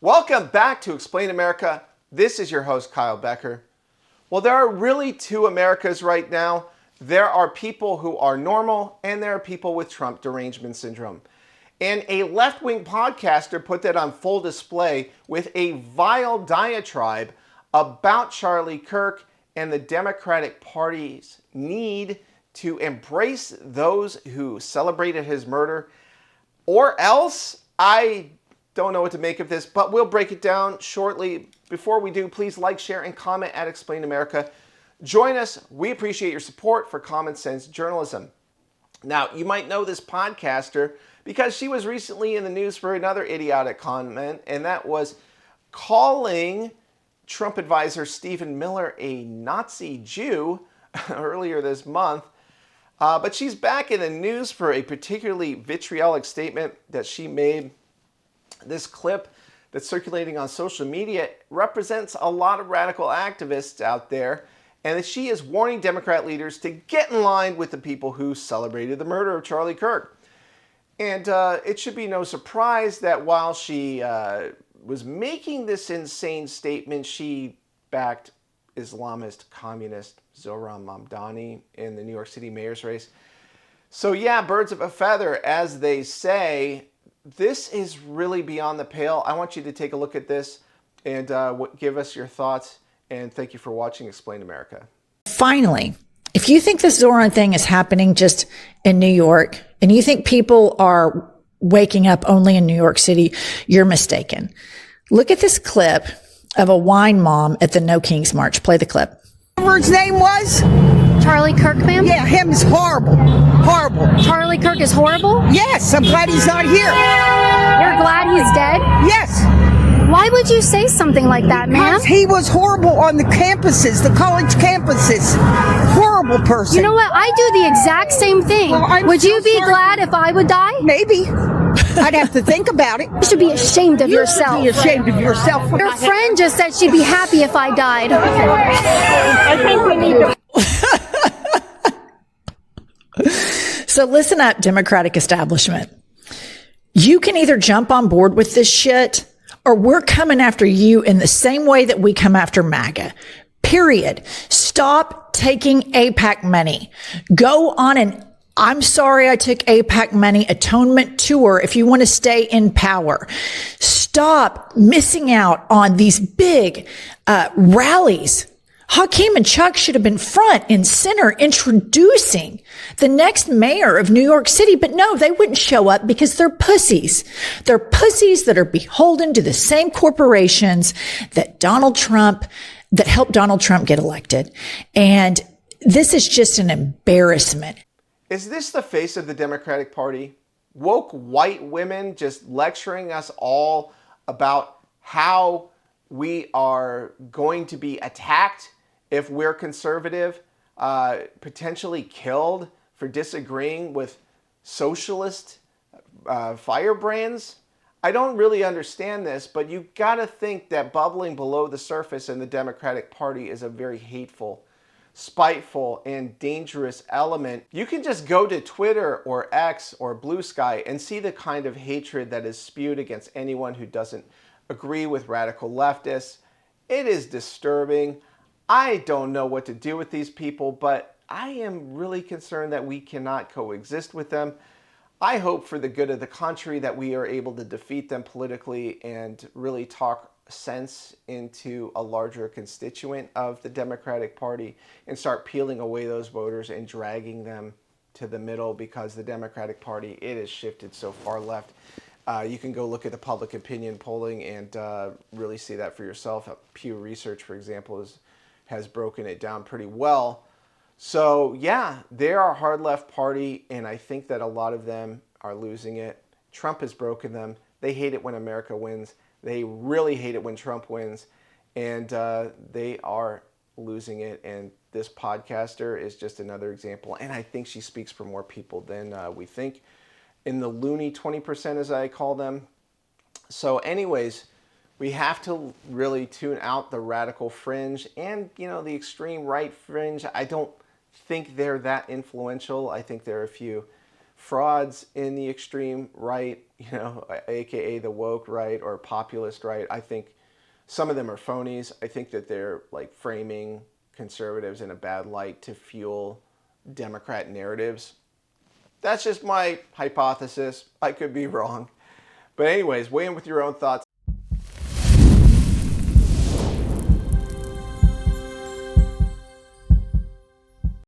Welcome back to Explain America. This is your host, Kyle Becker. Well, there are really two Americas right now. There are people who are normal, and there are people with Trump derangement syndrome. And a left-wing podcaster put that on full display with a vile diatribe about Charlie Kirk and the Democratic Party's need to embrace those who celebrated his murder, or else I don't know what to make of this, but we'll break it down shortly. Before we do, please like, share, and comment at Explain America. Join us. We appreciate your support for common sense journalism. Now, you might know this podcaster because she was recently in the news for another idiotic comment, and that was calling Trump advisor Stephen Miller a Nazi Jew earlier this month. But she's back in the news for a particularly vitriolic statement that she made. This clip that's circulating on social media represents a lot of radical activists out there, and that she is warning Democrat leaders to get in line with the people who celebrated the murder of Charlie Kirk. And it should be no surprise that while she was making this insane statement, she backed Islamist communist Zohran Mamdani in the New York City mayor's race. So yeah, birds of a feather, as they say. This is really beyond the pale. I want you to take a look at this and give us your thoughts. And thank you for watching Explain America. Finally, if you think this Zoran thing is happening just in New York and you think people are waking up only in New York City, you're mistaken. Look at this clip of a wine mom at the No Kings March. Play the clip. Whatever his name was? Charlie Kirk, ma'am? Yeah, him is horrible. Horrible. Charlie Kirk is horrible? Yes, I'm glad he's not here. You're glad he's dead? Yes. Why would you say something like that, ma'am? Because he was horrible on the campuses, the college campuses. Horrible person. You know what? I do the exact same thing. Well, would you be sorry. glad if I would die? Maybe. I'd have to think about it. You should be ashamed of yourself. Be ashamed of yourself. Your friend just said she'd be happy if I died. I think we need to... So listen up, Democratic establishment. You can either jump on board with this shit, or we're coming after you in the same way that we come after MAGA. Period. Stop taking AIPAC money. Go on an I'm sorry I took AIPAC money atonement tour if you want to stay in power. Stop missing out on these big rallies. Hakeem and Chuck should have been front and center introducing the next mayor of New York City, but no, they wouldn't show up because they're pussies. They're pussies that are beholden to the same corporations that that helped Donald Trump get elected. And this is just an embarrassment. Is this the face of the Democratic Party? Woke white women just lecturing us all about how we are going to be attacked if we're conservative, potentially killed for disagreeing with socialist firebrands? I don't really understand this, but you gotta think that bubbling below the surface in the Democratic Party is a very hateful, spiteful, and dangerous element. You can just go to Twitter or X or Blue Sky and see the kind of hatred that is spewed against anyone who doesn't agree with radical leftists. It is disturbing. I don't know what to do with these people, but I am really concerned that we cannot coexist with them. I hope for the good of the country that we are able to defeat them politically and really talk sense into a larger constituent of the Democratic Party and start peeling away those voters and dragging them to the middle, because the Democratic Party, it has shifted so far left. You can go look at the public opinion polling and really see that for yourself. Pew Research, for example, has broken it down pretty well. So yeah, they're a hard left party, and I think that a lot of them are losing it. Trump has broken them. They hate it when America wins. They really hate it when Trump wins, and they are losing it. And this podcaster is just another example, and I think she speaks for more people than we think. In the loony 20%, as I call them. So anyways, we have to really tune out the radical fringe and, the extreme right fringe. I don't think they're that influential. I think there are a few frauds in the extreme right, aka the woke right or populist right. I think some of them are phonies. I think that they're like framing conservatives in a bad light to fuel Democrat narratives. That's just my hypothesis. I could be wrong. But anyways, weigh in with your own thoughts.